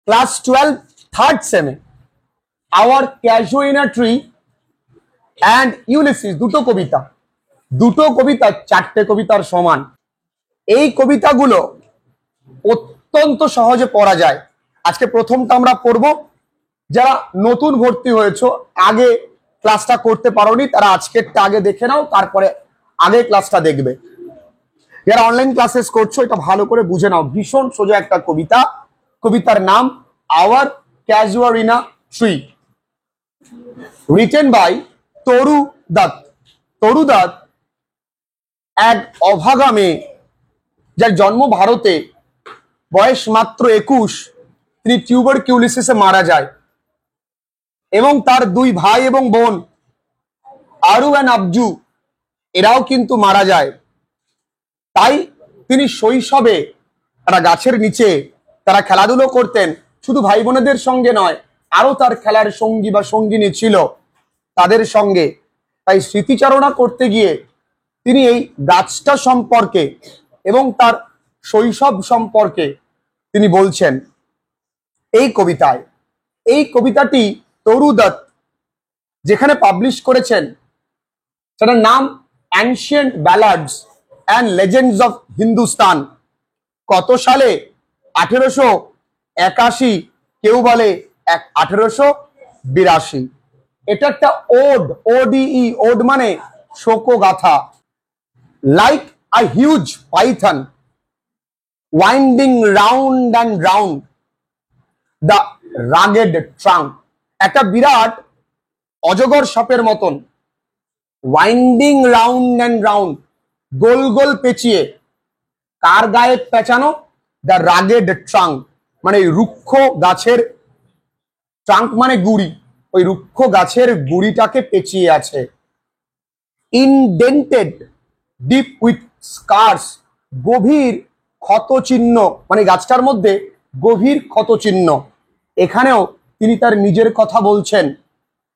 Class 12 third সেমে our casuarina tree and Ulysses, দুটো কবিতা 4টে কবিতার সমান। এই কবিতাগুলো অত্যন্ত সহজে পড়া যায়। আজকে প্রথমটা আমরা পড়ব। যারা নতুন ভর্তি হয়েছো, আগে ক্লাসটা করতে পারোনি, তারা আজকেরটা আগে দেখে নাও, তারপরে আগে ক্লাসটা দেখবে। যারা অনলাইন ক্লাসেস করছো, এটা ভালো করে বুঝে নাও। ভীষণ সোজা একটা কবিতা। কবিতার নাম আওয়ার ক্যাজুয়ারিনা ট্রি, রিটেন বাই তরু দত্ত। তরু দত্ত এক অভাগা মেয়ে, যার জন্ম ভারতে, বয়স মাত্র 21। তিনি টিউবারকিউলিসিসে মারা যায় এবং তার 2 ভাই এবং বোন আরু এন্ড আবজু, এরাও কিন্তু মারা যায়। তাই তিনি শৈশবে একটা গাছের নিচে তারা খেলাধুলো করতেন, শুধু ভাই বোনেদের সঙ্গে নয়, আরো তার খেলার সঙ্গী বা সঙ্গিনী ছিল তাদের সঙ্গে। তাই স্মৃতিচারণা করতে গিয়ে তিনি এই গাছটা সম্পর্কে এবং তার শৈশব সম্পর্কে তিনি বলছেন এই কবিতায়। এই কবিতাটি তরু দত্ত যেখানে পাবলিশ করেছেন, সেটার নাম ancient ব্যালাডস and legends of Hindustan. কত সালে? 1881, কেউ বলে 1882। এটা একটা ওড, ওডিই, ওড মানে শোকগাথা। Like a huge python winding round and round the rugged trunk, একটা বিরাট অজগর সাপের মতন, ওয়াইন্ডিং রাউন্ড অ্যান্ড রাউন্ড, গোল গোল পেঁচিয়ে। কার গায়ে পেঁচানো? দ্য রাগেড ট্রাঙ্ক, মানে রুক্ষ গাছের, ট্রাঙ্ক মানে গুড়ি, ওই রুক্ষ গাছের গুড়িটাকে পেঁচিয়ে আছে। ইনডেন্টেড ডিপ উইথ স্কার্স, গভীর ক্ষত চিহ্ন, মানে গাছটার মধ্যে গভীর ক্ষত চিহ্ন। এখানেও তিনি তার নিজের কথা বলছেন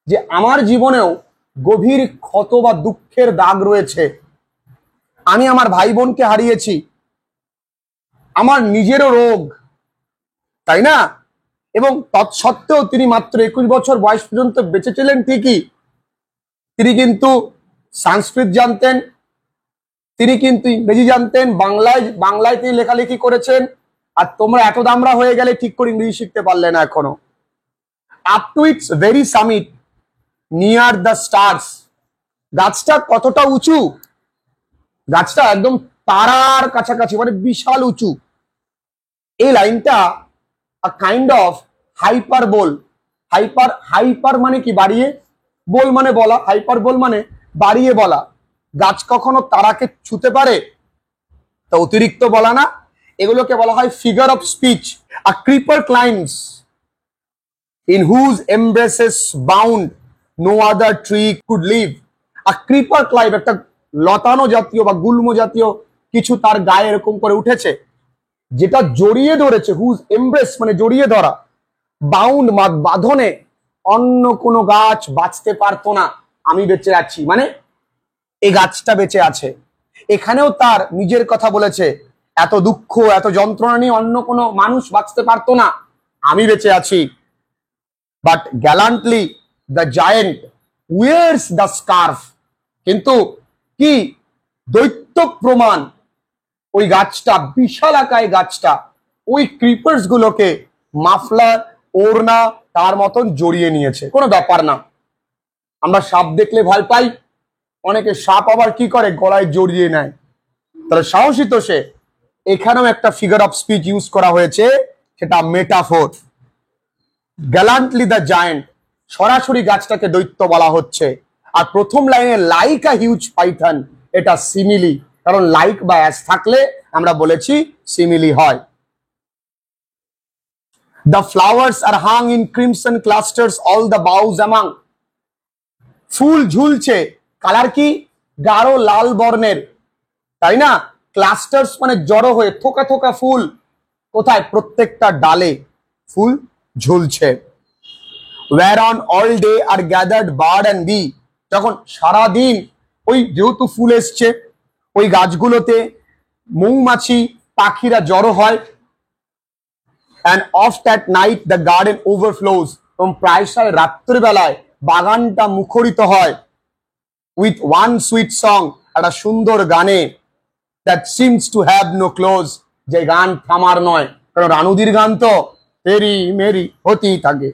যে আমার জীবনেও গভীর ক্ষত বা দুঃখের দাগ রয়েছে। আমি আমার ভাই বোনকে হারিয়েছি, আমার নিজেরও রোগ, তাই না? এবং তৎসত্ত্বেও তিনি মাত্র 21 বছর বয়স পর্যন্ত বেঁচে ছিলেন ঠিকই। তিনি কিন্তু সংস্কৃত জানতেন, তিনি কিন্তু ইংরেজি জানতেন, বাংলায় তিনি লেখালেখি করেছেন। আর তোমরা এত দামরা হয়ে গেলে ঠিক করে ইংরেজি শিখতে পারলে না এখনো। Up to its very summit near the stars, গাছটা কতটা উঁচু? গাছটা একদম তারার কাছাকাছি, মানে বিশাল উঁচু। এই লাইনটা আ কাইন্ড অফ হাইপারবোল। হাইপার মানে কি? বাড়িয়ে, বোল মানে বলা, হাইপারবোল মানে বাড়িয়ে বলা। গাছ কখনো তারাকে ছুতে পারে? তা অতিরিক্ত বলা না, এগুলোকে বলা হয় figure of speech. A creeper ক্লাইম্বস in whose embraces bound no other tree could live. A creeper climb, একটা লতানো জাতীয় বা গুল্ম জাতীয় কিছু তার গায়ে এরকম করে উঠেছে, যেটা জড়িয়ে ধরেছে, হুজ এমব্রেস মানে জড়িয়ে ধরা, বাউন্ড বাঁধনে অন্য কোনো গাছ বাঁচতে পারতো না। আমি বেঁচে আছি, মানে এই গাছটা বেঁচে আছে। এখানেও তার নিজের কথা বলেছে, এত দুঃখ এত যন্ত্রণা নিয়ে অন্য কোনো মানুষ বাঁচতে পারতো না, আমি বেঁচে আছি। But gallantly the giant wears the scarf. কিন্তু কি দৈত্য প্রমাণ ওই গাছটা, বিশালাকায় গাছটা ওই ক্রিপার্স গুলোকে মাফলার, ওড়না তার মতন জড়িয়ে নিয়েছে। কোনো ব্যাপার না। আমরা সাপ দেখলে ভয় পাই, অনেকে সাপ আবার কি করে? গলায় জড়িয়ে নেয়। তাহলে সাহসী তো সে। এখানেও একটা ফিগার অফ স্পিচ ইউজ করা হয়েছে, সেটা মেটাফোর। গ্যালান্টলি দ্য জায়ান্ট, সরাসরি গাছটাকে দৈত্য বলা হচ্ছে। আর প্রথম লাইনে লাইক আ হিউজ পাইথন, এটা সিমিলি, কারণ লাইক বা অ্যাজ থাকলে আমরা বলেছি সিমিলি হয়। The flowers are hung in crimson clusters all the boughs among, ফুল ঝুলছে, কালার কি? গাঢ় লাল বর্ণের, তাই না? ক্লাস্টার্স মানে জড়ো হয়ে, থোকা থোকা ফুল। কোথায়? প্রত্যেকটা ডালে ফুল ঝুলছে। where on all day are gathered bird and bee, যখন সারা দিন ওই যেহেতু ফুল এসছে ওই গাছগুলোতে মৌমাছি পাখিরা জড়ো হয়। and oft at night the garden overflows, এবং প্রায়শই রাত্রিবেলায় বাগানটা মুখরিত হয় with one sweet song, একটা সুন্দর গানে, that seems to have no close, যে গান থামার নয়, কারণ রানুদির গান তো তেরি মেরি হতেই থাকে।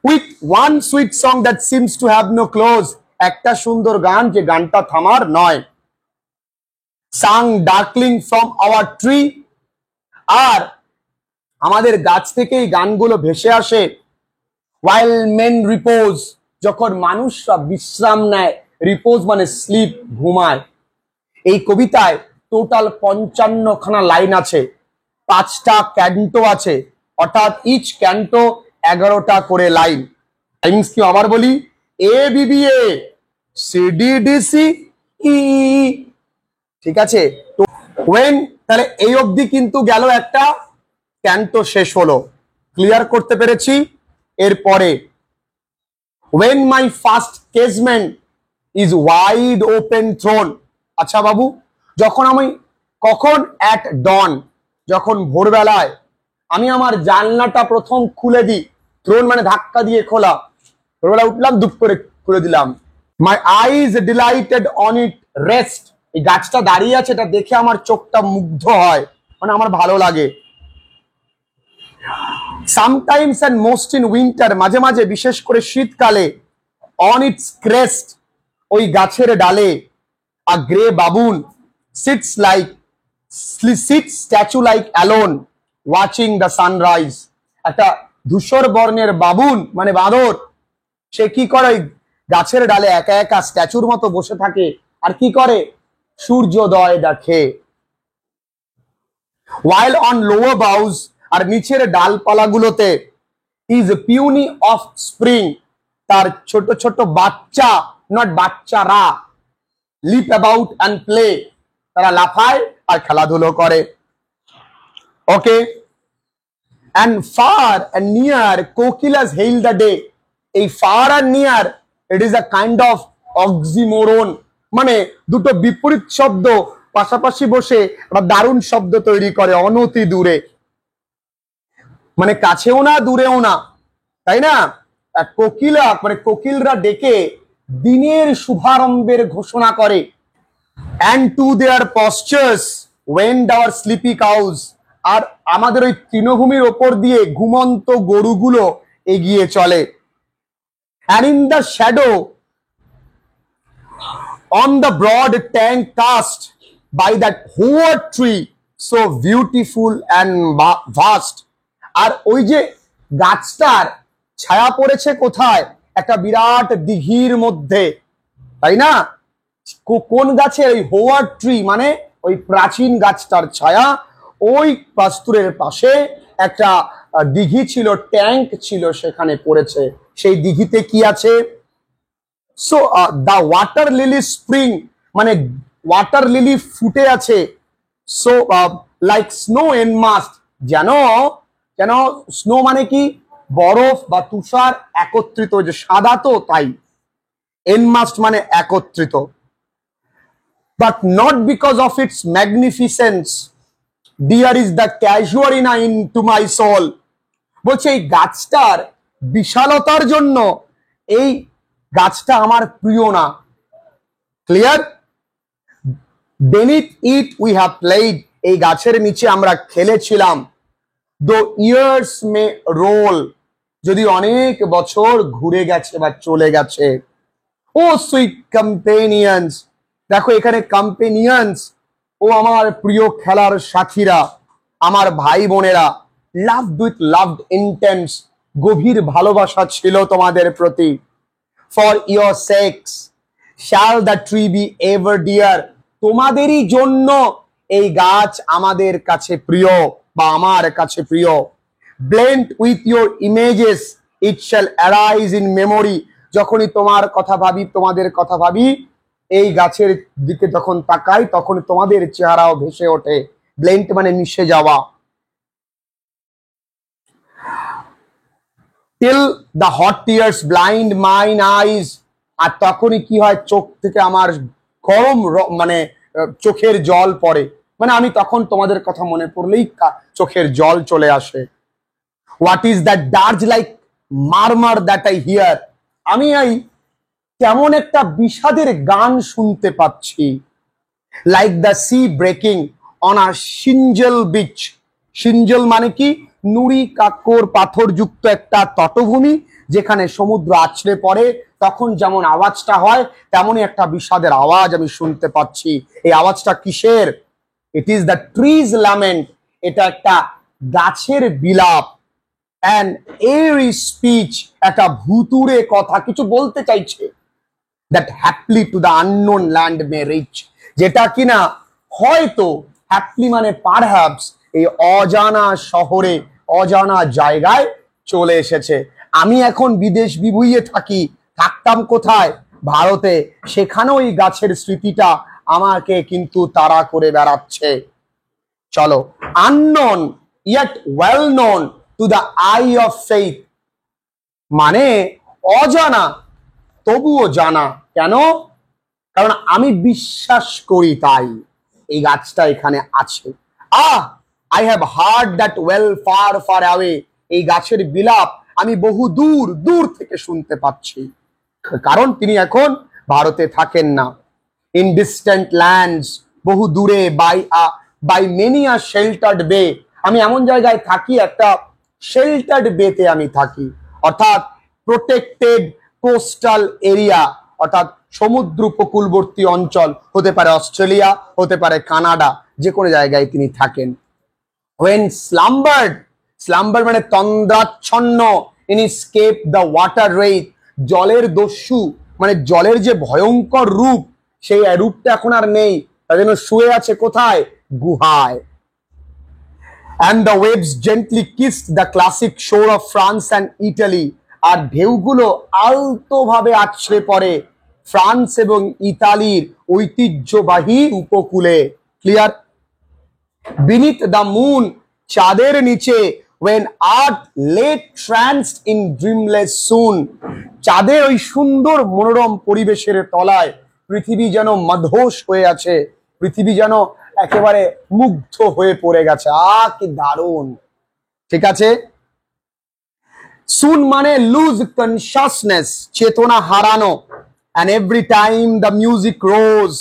with one sweet song that seems to have no close, একটা সুন্দর গান যে গানটা থামার নয়। sung darkling from our tree, আর আমাদের গাছ থেকে এই গানগুলো ভেসে আসে while men repose, যখন মানুষরা বিশ্রাম নেয়, রিপোজ মানে স্লিপ, ঘুমায়। এই কবিতায় টোটাল 55খানা লাইন আছে, 5টা ক্যান্টো আছে, অর্থাৎ ইচ ক্যান্টো 11টা করে লাইন। লাইনস কি আবার বলি, এ বিবিএ সিডিডিসি ই, ঠিক আছে। তো ওয়েন, তাহলে এই অবধি কিন্তু গেল একটা ক্যান্টো শেষ হলো, ক্লিয়ার করতে পেরেছি। এরপরে when my first casement is wide open thrown, আচ্ছা বাবু, যখন আমি, কখন at dawn, যখন ভোরবেলায় আমি আমার জানলাটা প্রথম খুলে দিই, থ্রোন মানে ধাক্কা দিয়ে খোলা, ভোরবেলা উঠলাম দুপ করে খুলে দিলাম। my eyes delighted on it rest, এই গাছটা দাঁড়িয়ে আছে, এটা দেখে আমার চোখটা মুগ্ধ হয়, মানে আমার ভালো লাগে। sometimes and most in winter, মাঝে মাঝে বিশেষ করে শীতকালে, on its crest, ওই গাছের ডালে, a grey baboon sits statue like alone watching the sunrise, একটা ধূসর বর্ণের বাবুন মানে বাঁদর, সে কি করে গাছের ডালে একা একা স্ট্যাচুর মতো বসে থাকে, আর কি করে, সূর্যোদয় দেখে। while on lower boughs, আর নিচের ডালপালাগুলোতে, is puny offspring, তার ছোট ছোট বাচ্চা, নট বাচ্চারা, leap about and play, তারা লাফায় আর খেলাধুলো করে। ওকে, and far and near কোকিলাস hail the day, এই far and near, it is a kind of oxymoron, মানে দুটো বিপরীত শব্দ পাশাপাশি বসে একটা দারুণ শব্দ তৈরি করে, অনতি দূরে, মানে কাছেও না দূরেও না, তাই না। কোকিলা মানে কোকিলরা ডেকে দিনের শুভারম্ভের ঘোষণা করে। and to their postures went our sleepy cows, আর আমাদের ওই তৃণভূমির ওপর দিয়ে ঘুমন্ত গরুগুলো এগিয়ে চলে। and in the shadow on the broad tank cast by that hoar tree so beautiful and vast, আর ওই যে গাছটার ছায়া পড়েছে কোথায়, একটা বিরাট দিঘির মধ্যে, তাই না। কোন গাছে, ওই হোয়ার ট্রি মানে ওই প্রাচীন গাছটার ছায়া, ওই পাস্তুরের পাশে একটা দিঘি ছিল, ট্যাঙ্ক ছিল, সেখানে পড়েছে। সেই দিঘিতে কি আছে, so the water lily spring, মানে ওয়াটার লিলি ফুটে আছে, সো লাইক স্নো এনমাস্ট, যেন যেন স্নো মানে কি, বরফ বা তুষার একত্রিত, যে সাদা তো তাই, এনমাস্ট মানে একত্রিত। but not because of its magnificence dear is the casuarina into my soul, বলছে এই গাছটার বিশালতার জন্য এই গাছটা আমার প্রিয় না। Clear, beneath it we have played, এই গাছের নিচে আমরা খেলেছিলাম। though years may roll, যদি অনেক বছর ঘুরে গেছে বা চলে গেছে। ও সুইট কম্পেনিয়ন্স, দেখো এখানে কম্পেনিয়ন্স, ও আমার প্রিয় খেলার সাথীরা, আমার ভাই বোনেরা, লাভড উইথ লাভড ইন্টেন্স, গভীর ভালোবাসা ছিল তোমাদের প্রতি। For your sakes shall the tree be ever dear, তোমাদেরই জন্য এই গাছ আমাদের কাছে প্রিয় বা আমার কাছে প্রিয়। Blend with your images it shall arise in memory, যখনই তোমার কথা ভাবি, তোমাদের কথা ভাবি, এই গাছের দিকে যখন তাকাই তখন তোমাদের চেহারাও ভেসে ওঠে। ব্লেন্ড মানে মিশে যাওয়া। Till the hot tears blind mine eyes, আর তখনই কি হয়, চোখ থেকে আমার গরম মানে চোখের জল পড়ে। মানে আমি তখন তোমাদের কথা মনে পড়লেই চোখের জল চলে আসে। What is that dirge like murmur that I hear, আমি এই কেমন একটা বিষাদের গান শুনতে পাচ্ছি। Like the sea breaking on a shingle beach, shingle মানে কি, নুড়ি কাকর পাথরযুক্ত একটা তটভূমি যেখানে সমুদ্র আছড়ে পড়ে, তখন যেমন আওয়াজটা হয় তেমনই একটা বিষাদের আওয়াজ আমি শুনতে পাচ্ছি। এই আওয়াজটা কিসের? It is the trees lament, এটা একটা গাছের বিলাপ। অ্যান্ড এরি স্পিচ, একটা ভুতুড়ে কথা কিছু বলতে চাইছে। That haply to the unknown land may reach, যেটা কিনা হয়তো, হ্যাপলি মানে পারহ্যাপস, এই অজানা শহরে অজানা জায়গায় চলে এসেছে। আমি এখন বিদেশ বিভুঁইয়ে থাকি, থাকতাম কোথায়? ভারতে, সেখানেও এই গাছের স্মৃতিটা আমাকে কিন্তু তাড়া করে বেড়াচ্ছে। চলো, unknown yet well known to the I of faith, মানে অজানা তবুও জানা। কেন? কারণ আমি বিশ্বাস করি, তাই এই গাছটা এখানে আছে। I have heard that well far far away, এই গাছের বিলাপ আমি বহু দূর দূর থেকে শুনতে পাচ্ছি, কারণ তিনি এখন ভারতে থাকেন না। ইন ডিস্টেন্ট ল্যান্ডস, বহু দূরে, বাই মেনি আ শেল্টার্ড বে, আমি এমন জায়গায় থাকি, একটা শেল্টার্ড বেতে আমি থাকি, অর্থাৎ প্রোটেক্টেড কোস্টাল এরিয়া, অর্থাৎ সমুদ্র উপকূলবর্তী অঞ্চল, হতে পারে অস্ট্রেলিয়া, হতে পারে কানাডা, যে কোনো জায়গায় তিনি থাকেন। when slumbered, slumber মানে তন্দ্রাচ্ছন্ন, in escape the water wraith, জলের দস্যু মানে জলের যে ভয়ঙ্কর রূপ, সেই রূপটা এখন আর নেই, তার জন্য শুয়ে আছে কোথায়? গুহায়। and the waves gently kissed the classic shore of France and Italy, আর ঢেউগুলো আলতোভাবে আছড়ে পড়ে ফ্রান্স এবং ইতালির ঐতিহ্যবাহী উপকূলে। ক্লিয়ার? beneath the moon, চাঁদের নিচে, when earth lay tranced in dreamless swoon, চাঁদের ওই সুন্দর মনোরম পরিবেশের তলায় পৃথিবী যেন মদহোশ হয়ে আছে, পৃথিবী যেন একেবারে মুগ্ধ হয়ে পড়ে গেছে। কি দারুণ! ঠিক আছে। soon মানে লুজ কনসাসনেস, চেতনা হারানো। and every time the music rose,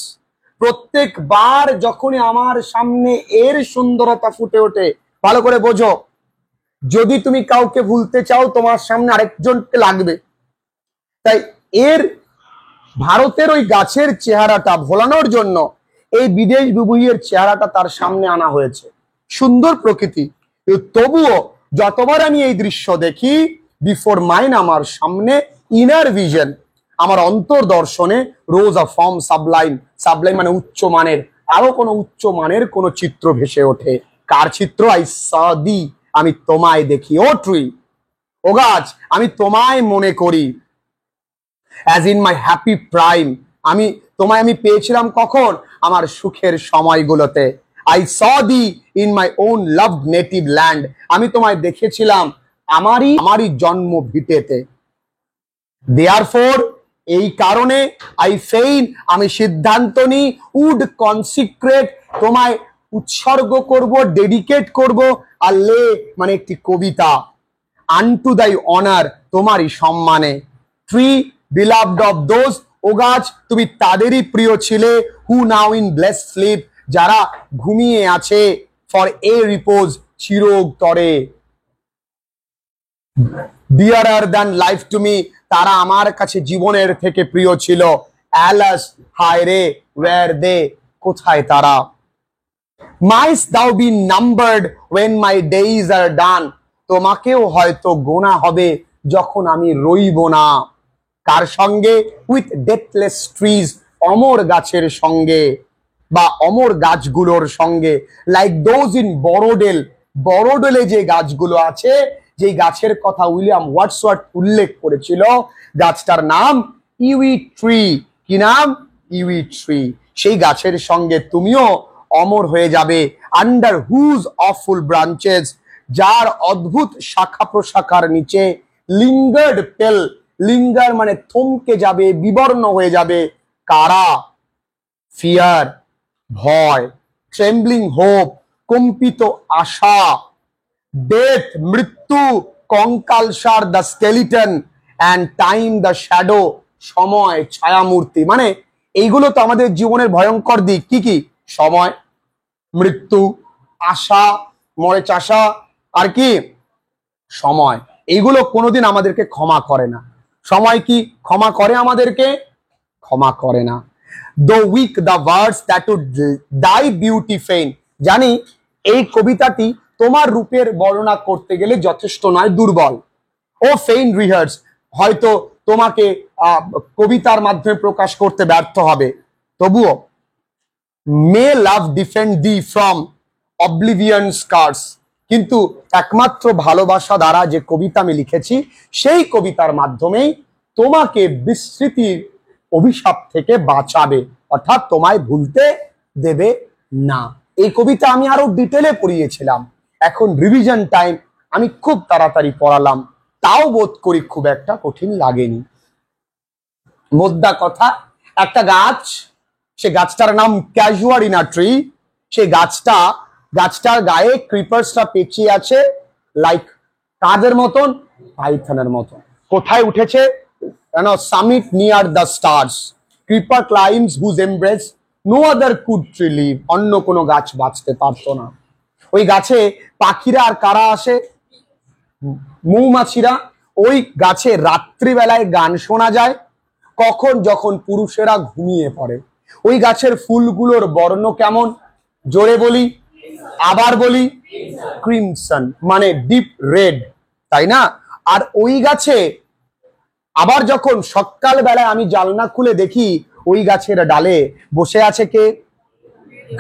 প্রত্যেকবার যখনই আমার সামনে এর সুন্দরতা ফুটে ওঠে, ভালো করে বোঝো, যদি তুমি কাউকে ভুলতে চাও তোমার সামনে আরেকজনকে লাগবে, তাই এর ভারতের ওই গাছের চেহারাটা ভোলানোর জন্য এই বিদেশ বিভুঁইয়ের চেহারাটা তার সামনে আনা হয়েছে। সুন্দর প্রকৃতি, তবুও যতবার আমি এই দৃশ্য দেখি, বিফোর মাইন, আমার সামনে, ইনার ভিশন, আমার অন্তর দর্শনে, রোজ আ ফর্ম সাবলাইম, সাবলাইম মানে উচ্চ মানের, আরো কোনো উচ্চ মানের কোন চিত্র ভেসে ওঠে। কার চিত্র? আই সা দি, আমি তোমায় দেখি। ও ট্রি, ও গাছ, আমি তোমায় মনে করি। As in my happy prime, আমি তোমায় আমি পেয়েছিলাম কখন? আমার সুখের সময়গুলোতে। I saw the in my own love native land, আমি তোমায় দেখেছিলাম আমারই জন্ম ভিটেতে। দেয়ারফোর, এই কারণে, আই ফেইন, আমি সিদ্ধান্ত নিই, উড কনসিক্রেট, তোমায় উৎসর্গ করব, ডেডিকেট করব, আর লে মানে একটি কবিতা, আনটু দাই অনার, তোমারই সম্মানে। ট্রি, beloved of those, ও গাছ, তুমি তাদেরই প্রিয় ছিলে, হু নাও ইন ব্লেস স্লিপ, যারা ঘুমিয়ে আছে, ফর এ রিপোজ, চিরতরে। dearer than life to me, তারা আমার কাছে জীবনের থেকে প্রিয় ছিল। alas, হায় রে, where they, কোথায় তারা? might thou be numbered when my days are done, তোমাকেও হয়তো গোনা হবে যখন আমি রইব না। কার সঙ্গে? উইথ ডেথলেস ট্রিজ, অমর গাছের সঙ্গে বা অমর গাছগুলোর সঙ্গে। লাইক দোজ ইন বড়োডেল, বড়োডেলে যে গাছগুলো আছে, যে গাছের কথা উইলিয়াম ওয়ার্ডসওয়ার্থ উল্লেখ করেছিল, গাছটার নাম ইউই ট্রি। কি নাম? UE tree. সেই গাছের সঙ্গে তুমিও অমর হয়ে যাবে। আন্ডার হুজ অফুল ব্রাঞ্চেস, যার অদ্ভুত শাখা প্রশাখার নিচে, লিঙ্গার্ড পেল, লিঙ্গার মানে থমকে যাবে, বিবর্ণ হয়ে যাবে। কারা? ফিয়ার, ভয়। ট্রেম্বলিং হোপ, কম্পিত আশা, ডেথ মৃত্যু, কঙ্কালসার the skeleton, and time the shadow, সময় ছায়ামূর্তি। মানে এইগুলো তো আমাদের জীবনের ভয়ঙ্কর দিক। কি কি? সময়, মৃত্যু, আশা, মরে চাষা, আর কি সময়। এইগুলো কোনোদিন আমাদেরকে ক্ষমা করে না। সময় কি ক্ষমা করে আমাদেরকে? ক্ষমা করে না। The weak, the words that would die beauty fain। জানি এই কবিতাটি তোমার রূপের বর্ণনা করতে গেলে যথেষ্ট নয়, দুর্বল। ও ফেইন রিহার্স, হয়তো তোমাকে কবিতার মাধ্যমে প্রকাশ করতে ব্যর্থ হবে, তবুও may love defend thee from oblivion curse. কিন্তু একমাত্র ভালোবাসা দ্বারা যে কবিতা আমি লিখেছি, সেই কবিতার মাধ্যমেই তোমাকে বিস্মৃতির অভিশাপ থেকে বাঁচাবে, অর্থাৎ তোমায় ভুলতে দেবে না। এই কবিতা আমি আরো ডিটেলে পড়িয়েছিলাম, এখন রিভিশন টাইম, আমি খুব তাড়াতাড়ি পড়ালাম, তাও বোধ করি খুব একটা কঠিন লাগেনি। মোদ্দা কথা, একটা গাছ, সে গাছটার নাম ক্যাজুয়ারিনা ট্রি। সেই গাছটার গায়ে ক্রিপার্সটা পেঁচিয়ে আছে, লাইক কাদের মতন? পাইথনের মতন। কোথায় উঠেছে? Summit near the stars, creeper climbs whose embrace no other could tree live. অন্য কোনো গাছ বাঁচতে পারতো না। ওই গাছে পাখিরা আর কারা আসে? মৌমাছিরা। ওই গাছে রাত্রিবেলায় গান শোনা যায়, কখন? যখন পুরুষেরা ঘুমিয়ে পড়ে। ওই গাছের ফুলগুলোর বর্ণ কেমন? জোরে বলি, আবার বলি, ক্রিমসন, মানে ডিপ রেড, তাই না? আর ওই গাছে আবার যখন সকাল বেলায় আমি জানলা খুলে দেখি, ওই গাছের ডালে বসে আছে কে?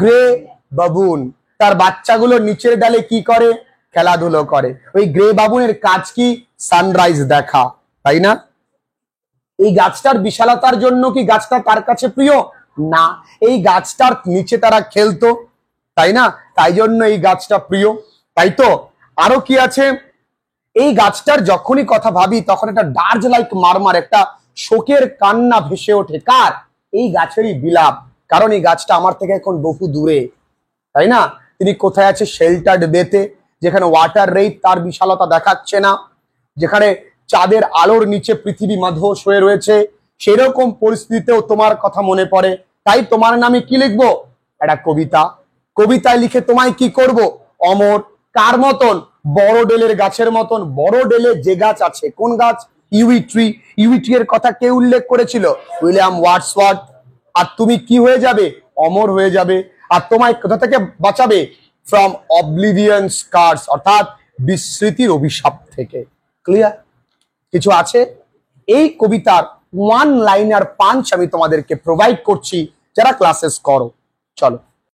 গ্রে বাবুন। তার বাচ্চাগুলো নিচের ডালে কি করে? খেলাধুলো করে। ওই গ্রে বাবুনের কাজ কি? সানরাইজ দেখা, তাই না? এই গাছটার বিশালতার জন্য কি গাছটা তার কাছে প্রিয়? না, এই গাছটার নিচে তারা খেলতো, তাই না? তাই জন্য এই গাছটা প্রিয়, তাই তো? আরো কি আছে? এই গাছটার যখনই কথা ভাবি, তখন একটা ডার্জ লাইক মারমার, একটা শোকের কান্না ভেসে ওঠে। কার? এই গাছেরই বিলাপ। কারণ এই গাছটা আমার থেকে এখন বহু দূরে, তাই না? তিনি কোথায় আছে? শেল্টার্ড বেতে, যেখানে ওয়াটার রেট তার বিশালতা দেখাচ্ছে না, যেখানে চাঁদের আলোর নিচে পৃথিবী মাধস হয়ে রয়েছে। সেরকম পরিস্থিতিতেও তোমার কথা মনে পড়ে, তাই তোমার নামে কি লিখবো? একটা কবিতা। কবিতায় লিখে তোমায় কি করব? অমর। কার মতন? বড় ডেলের গাছের মতন। বড় ডেলে যে গাছ আছে, কোন গাছ? UE tree. ইউই ট্রি এর কথা কে উল্লেখ করেছিল? William Wordsworth. আর তুমি কি হয়ে যাবে? অমর হয়ে যাবে। আর তোমায় কোথা থেকে বাঁচাবে? ফ্রম অবলিভিয়ন স্কার্স, অর্থাৎ বিস্মৃতির অভিশাপ থেকে। ক্লিয়ার? কিছু আছে? এই কবিতার ওয়ান লাইনার পাঞ্চ আমি তোমাদেরকে প্রোভাইড করছি, যারা ক্লাসেস করো। চলো